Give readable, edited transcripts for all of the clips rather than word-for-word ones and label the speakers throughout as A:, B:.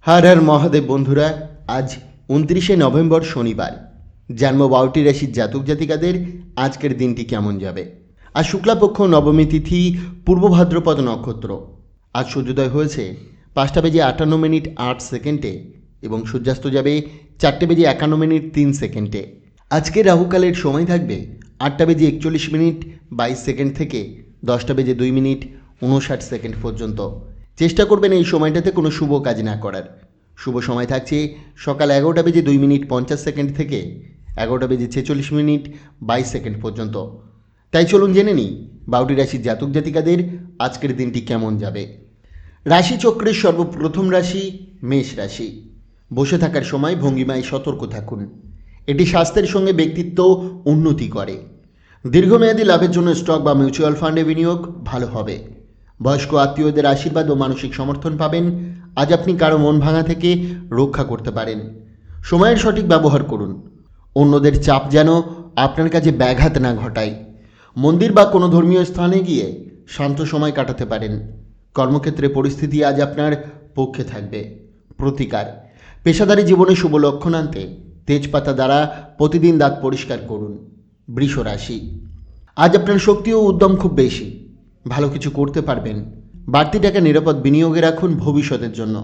A: হর হর মহাদেব বন্ধুরা, আজ 29শে নভেম্বর শনিবার। জন্ম 12টি রাশির জাতক জাতিকাদের আজকের দিনটি কেমন যাবে। আজ শুক্লাপক্ষ নবমী তিথি, পূর্ব ভাদ্রপদ নক্ষত্র। আজ সূর্যোদয় হয়েছে 5:58 এবং সূর্যাস্ত যাবে 4:51 আজকে রাহুকালের সময় থাকবে 8:41 থেকে 10:02 পর্যন্ত। চেষ্টা করবেন এই সময়টাতে কোনো শুভ কাজ না করার। শুভ সময় থাকছে সকাল 11:02 থেকে 11:46 পর্যন্ত। তাই চলুন জেনে নিই 12টি রাশির জাতক জাতিকাদের আজকের দিনটি কেমন যাবে। রাশিচক্রের সর্বপ্রথম রাশি মেষ রাশি। বসে থাকার সময় ভঙ্গিমায় সতর্ক থাকুন। এটি স্বাস্থ্যের সঙ্গে ব্যক্তিত্ব উন্নতি করে। দীর্ঘমেয়াদী লাভের জন্য স্টক বা মিউচুয়াল ফান্ডে বিনিয়োগ ভালো হবে। বয়স্ক আত্মীয়দের আশীর্বাদ ও মানসিক সমর্থন পাবেন। আজ আপনি কারো মন ভাঙা থেকে রক্ষা করতে পারেন। সময়ের সঠিক ব্যবহার করুন। অন্যদের চাপ যেন আপনার কাছে ব্যাঘাত না ঘটায়। মন্দির বা কোনো ধর্মীয় স্থানে গিয়ে শান্ত সময় কাটাতে পারেন। কর্মক্ষেত্রে পরিস্থিতি আজ আপনার পক্ষে থাকবে। প্রতিকার: পেশাদারী জীবনে শুভ লক্ষণ আনতে তেজপাতা দ্বারা প্রতিদিন দাঁত পরিষ্কার করুন। বৃষ রাশি। আজ আপনার শক্তি ও উদ্যম খুব বেশি। ভালো কিছু করতে পারবেন। বাড়তি টাকা নিরাপদ বিনিয়োগে রাখুন ভবিষ্যতের জন্য।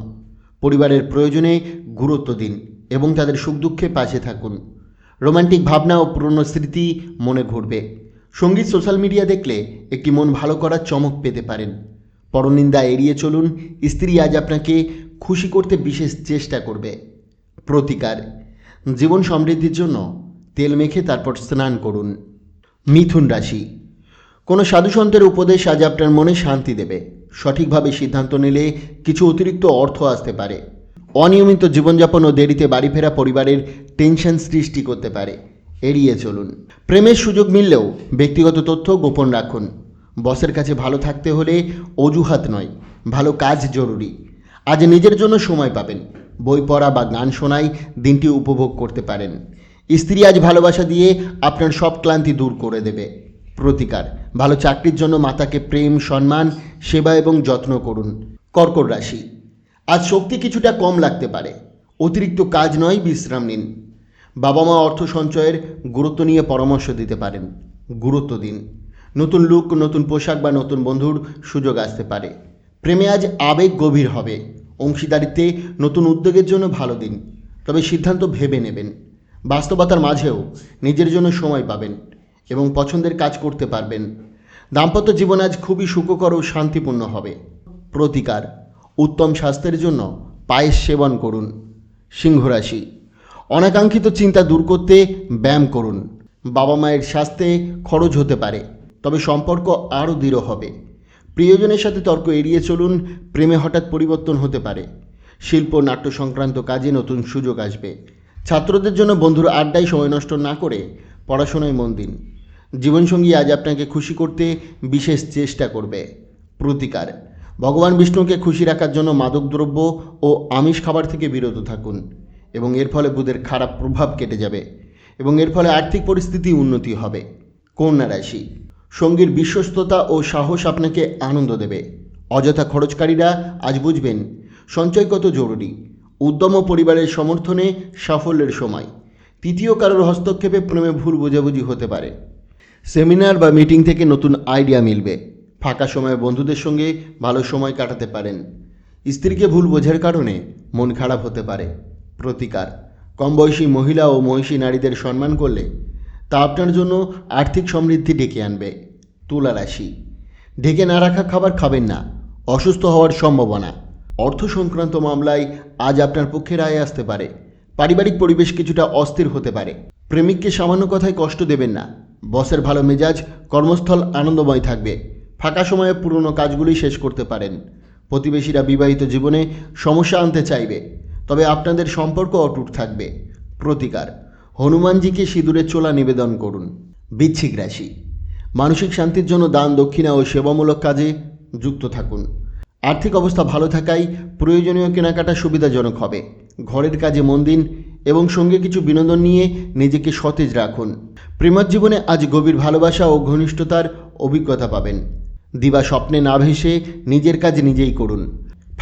A: পরিবারের প্রয়োজনে গুরুত্ব দিন এবং তাদের সুখ দুঃখে পাশে থাকুন। রোমান্টিক ভাবনা ও পুরনো স্মৃতি মনে ঘুরবে। সঙ্গীত সোশ্যাল মিডিয়া দেখলে একটি মন ভালো করার চমক পেতে পারেন। পরনিন্দা এড়িয়ে চলুন। স্ত্রী আজ আপনাকে খুশি করতে বিশেষ চেষ্টা করবে। প্রতিকার: জীবন সমৃদ্ধির জন্য তেল মেখে তারপর স্নান করুন। মিথুন রাশি। কোনো সাধুসন্তের উপদেশ আজ আপনার মনে শান্তি দেবে। সঠিকভাবে সিদ্ধান্ত নিলে কিছু অতিরিক্ত অর্থ আসতে পারে। অনিয়মিত জীবনযাপন ও দেরিতে বাড়ি ফেরা পরিবারের টেনশন সৃষ্টি করতে পারে। এড়িয়ে চলুন। প্রেমের সুযোগ মিললেও ব্যক্তিগত তথ্য গোপন রাখুন। বসের কাছে ভালো থাকতে হলে অজুহাত নয়, ভালো কাজ জরুরি। আজ নিজের জন্য সময় পাবেন। বই পড়া বা গান শোনায় দিনটি উপভোগ করতে পারেন। স্ত্রী আজ ভালোবাসা দিয়ে আপনার সব ক্লান্তি দূর করে দেবে। প্রতিকার: ভালো চাকরির জন্য মাতাকে প্রেম, সম্মান, সেবা এবং যত্ন করুন। কর্কট রাশি। আজ শক্তি কিছুটা কম লাগতে পারে। অতিরিক্ত কাজ নয়, বিশ্রাম নিন। বাবা মা অর্থ সঞ্চয়ের গুরুত্ব নিয়ে পরামর্শ দিতে পারেন। গুরুত্ব দিন। নতুন লুক, নতুন পোশাক বা নতুন বন্ধুর সুযোগ আসতে পারে। প্রেমে আজ আবেগ গভীর হবে। অংশীদারিত্বে নতুন উদ্যোগের জন্য ভালো দিন, তবে সিদ্ধান্ত ভেবে নেবেন। বাস্তবতার মাঝেও নিজের জন্য সময় পাবেন এবং পছন্দের কাজ করতে পারবেন। দাম্পত্য জীবন আজ খুবই সুখকর ও শান্তিপূর্ণ হবে। প্রতিকার: উত্তম স্বাস্থ্যের জন্য পায়েস সেবন করুন। সিংহ রাশি। অনাকাঙ্ক্ষিত চিন্তা দূর করতে ব্যায়াম করুন। বাবা মায়ের স্বাস্থ্যে খরচ হতে পারে, তবে সম্পর্ক আরও দৃঢ় হবে। প্রিয়জনের সাথে তর্ক এড়িয়ে চলুন। প্রেমে হঠাৎ পরিবর্তন হতে পারে। শিল্প নাট্য সংক্রান্ত কাজে নতুন সুযোগ আসবে। ছাত্রদের জন্য বন্ধুর আড্ডায় সময় নষ্ট না করে পড়াশোনায় মন দিন। জীবনসঙ্গী আজ আপনাকে খুশি করতে বিশেষ চেষ্টা করবে। প্রতিকার: ভগবান বিষ্ণুকে খুশি রাখার জন্য মাদকদ্রব্য ও আমিষ খাবার থেকে বিরত থাকুন এবং এর ফলে বুধের খারাপ প্রভাব কেটে যাবে এবং এর ফলে আর্থিক পরিস্থিতি উন্নতি হবে। কন্যা রাশি। সঙ্গীর বিশ্বস্ততা ও সাহস আপনাকে আনন্দ দেবে। অযথা খরচকারীরা আজ বুঝবেন সঞ্চয় কত জরুরি। উদ্যম ও পরিবারের সমর্থনে সাফল্যের সময়। তৃতীয় কারোর হস্তক্ষেপে প্রেমে ভুল বোঝাবুঝি হতে পারে। সেমিনার বা মিটিং থেকে নতুন আইডিয়া মিলবে। ফাঁকা সময়ে বন্ধুদের সঙ্গে ভালো সময় কাটাতে পারেন। স্ত্রীকে ভুল বোঝার কারণে মন খারাপ হতে পারে। প্রতিকার: কম বয়সী মহিলা ও মহিষী নারীদের সম্মান করলে তা আপনার জন্য আর্থিক সমৃদ্ধি ডেকে আনবে। তুলা রাশি। ঢেকে না রাখা খাবার খাবেন না। অসুস্থ হওয়ার সম্ভাবনা। অর্থ সংক্রান্ত মামলায় আজ আপনার পক্ষে রায় আসতে পারে। পারিবারিক পরিবেশ কিছুটা অস্থির হতে পারে। প্রেমিককে সামান্য কথায় কষ্ট দেবেন না। বসের ভালো মেজাজ, কর্মস্থল আনন্দময় থাকবে। ফাঁকা সময়ে পুরনো কাজগুলি শেষ করতে পারেন। প্রতিবেশীরা বিবাহিত জীবনে সমস্যা আনতে চাইবে, তবে আপনাদের সম্পর্ক অটুট থাকবে। প্রতিকার: হনুমানজিকে সিঁদুরের চোলা নিবেদন করুন। বৃশ্চিক রাশি। মানসিক শান্তির জন্য দান, দক্ষিণা ও সেবামূলক কাজে যুক্ত থাকুন। আর্থিক অবস্থা ভালো থাকায় প্রয়োজনীয় কেনাকাটা সুবিধাজনক হবে। ঘরের কাজে মন দিন এবং সঙ্গে কিছু বিনোদন নিয়ে নিজেকে সতেজ রাখুন। প্রেমের জীবনে আজ গভীর ভালোবাসা ও ঘনিষ্ঠতার অভিজ্ঞতা পাবেন। দিবা স্বপ্নে না ভেসে নিজের কাজ নিজেই করুন।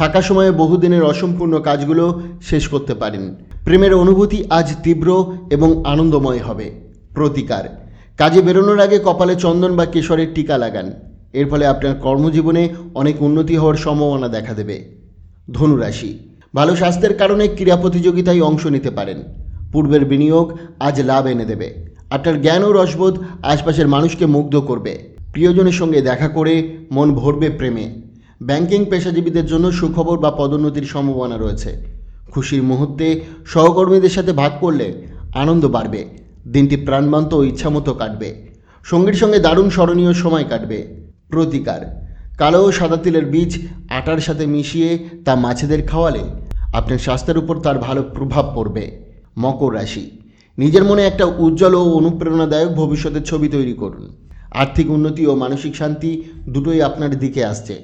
A: ফাঁকা সময়ে বহুদিনের অসম্পূর্ণ কাজগুলো শেষ করতে পারেন। প্রেমের অনুভূতি আজ তীব্র এবং আনন্দময় হবে। প্রতিকার: কাজে বেরোনোর আগে কপালে চন্দন বা কেশরের টিকা লাগান। এর ফলে আপনার কর্মজীবনে অনেক উন্নতি হওয়ার সম্ভাবনা দেখা দেবে। ধনুরাশি: ভালো স্বাস্থ্যের কারণে ক্রীড়া প্রতিযোগিতায় অংশ নিতে পারেন। পূর্বের বিনিয়োগ আজ লাভ এনে দেবে। আপনার জ্ঞান ও রসবোধ আশপাশের মানুষকে মুগ্ধ করবে। প্রিয়জনের সঙ্গে দেখা করে মন ভরবে প্রেমে। ব্যাংকিং পেশাজীবীদের জন্য সুখবর বা পদোন্নতির সম্ভাবনা রয়েছে। খুশির মুহূর্তে সহকর্মীদের সাথে ভাগ করলে আনন্দ বাড়বে। দিনটি প্রাণবন্ত ও ইচ্ছামতো কাটবে। সঙ্গীর সঙ্গে দারুণ স্মরণীয় সময় কাটবে। প্রতিকার: কালো ও সাদা তিলের বীজ আটার সাথে মিশিয়ে তা মাছেদের খাওয়ালে আপনার স্বাস্থ্যের উপর তার ভালো প্রভাব পড়বে। মকর রাশি: নিজের মনে একটা উজ্জ্বল ও অনুপ্রেরণাদায়ক ভবিষ্যতের ছবি তৈরি করুন। আর্থিক উন্নতি ও মানসিক শান্তি দুটোই আপনার দিকে আসছে।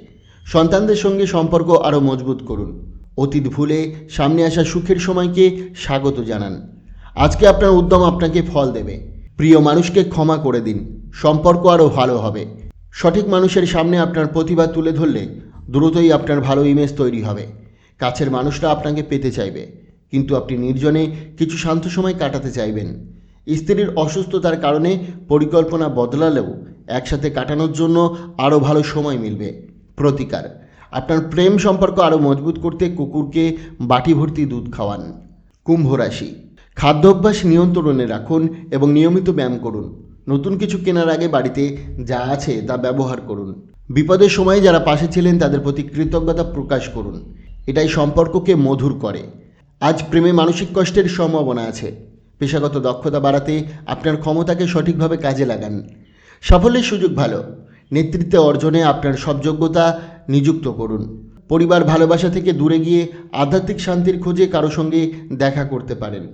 A: সন্তানদের সঙ্গে সম্পর্ক আরও মজবুত করুন। অতীত ভুলে সামনে আসা সুখের সময়কে স্বাগত জানান। আজকে আপনার উদ্যম আপনাকে ফল দেবে। প্রিয় মানুষকে ক্ষমা করে দিন। সম্পর্ক আরও ভালো হবে। সঠিক মানুষের সামনে আপনার প্রতিভা তুলে ধরলে দ্রুতই আপনার ভালো ইমেজ তৈরি হবে। কাছের মানুষরা আপনাকে পেতে চাইবে, কিন্তু আপনি নির্জনে কিছু শান্ত সময় কাটাতে চাইবেন। স্ত্রীর অসুস্থতার কারণে পরিকল্পনা বদলালেও একসাথে কাটানোর জন্য আরও ভালো সময় মিলবে। প্রতিকার: আপনার প্রেম সম্পর্ক আরও মজবুত করতে কুকুরকে বাটি ভর্তি দুধ খাওয়ান। কুম্ভ রাশি: খাদ্যাভ্যাস নিয়ন্ত্রণে রাখুন এবং নিয়মিত ব্যায়াম করুন। নতুন কিছু কেনার আগে বাড়িতে যা আছে তা ব্যবহার করুন। বিপদের সময় যারা পাশে ছিলেন তাদের প্রতি কৃতজ্ঞতা প্রকাশ করুন। এটাই সম্পর্ককে মধুর করে। আজ প্রেমে মানসিক কষ্টের সম্ভাবনা আছে। পেশাগত দক্ষতা বাড়াতে আপনার ক্ষমতাকে সঠিকভাবে কাজে লাগান। সাফল্যের সুযোগ ভালো। নেতৃত্বে অর্জনে আপনার সব যোগ্যতা নিযুক্ত করুন। পরিবার ভালোবাসা থেকে দূরে গিয়ে আধ্যাত্মিক শান্তির খোঁজে কারো সঙ্গে দেখা করতে পারেন।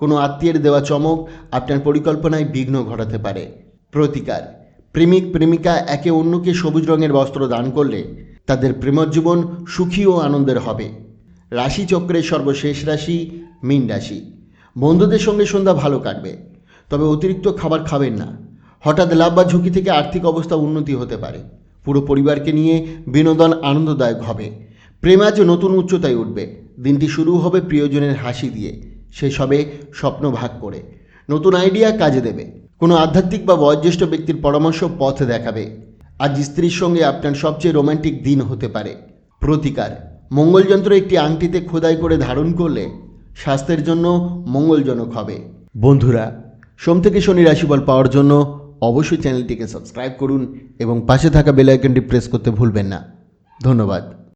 A: কোনো আত্মীয়ের দেওয়া চমক আপনার পরিকল্পনায় বিঘ্ন ঘটাতে পারে। প্রতিকার: প্রেমিক প্রেমিকা একে অন্যকে সবুজ রঙের বস্ত্র দান করলে তাদের প্রেমজীবন সুখী ও আনন্দের হবে। রাশিচক্রের সর্বশেষ রাশি মীন রাশি। বন্ধুদের সঙ্গে সন্ধ্যা ভালো কাটবে, তবে অতিরিক্ত খাবার খাবেন না। হঠাৎ লাভ বা ঝুঁকি থেকে আর্থিক অবস্থা উন্নতি হতে পারে। পুরো পরিবারকে নিয়ে বিনোদন আনন্দদায়ক হবে। প্রেম আজ নতুন উচ্চতায় উঠবে। দিনটি শুরু হবে প্রিয়জনের হাসি দিয়ে, শেষ হবে স্বপ্ন ভাগ করে। নতুন আইডিয়া কাজে দেবে। কোনো আধ্যাত্মিক বা বয়োজ্যেষ্ঠ ব্যক্তির পরামর্শ পথ দেখাবে। আজ স্ত্রীর সঙ্গে আপনার সবচেয়ে রোমান্টিক দিন হতে পারে। প্রতিকার: মঙ্গলযন্ত্র একটি আংটিতে খোদাই করে ধারণ করলে স্বাস্থ্যের জন্য মঙ্গলজনক হবে। বন্ধুরা, সোম থেকে শনি রাশিফল পাওয়ার জন্য অবশ্যই চ্যানেলটিকে সাবস্ক্রাইব করুন এবং পাশে থাকা বেল আইকনটি প্রেস করতে ভুলবেন না। ধন্যবাদ।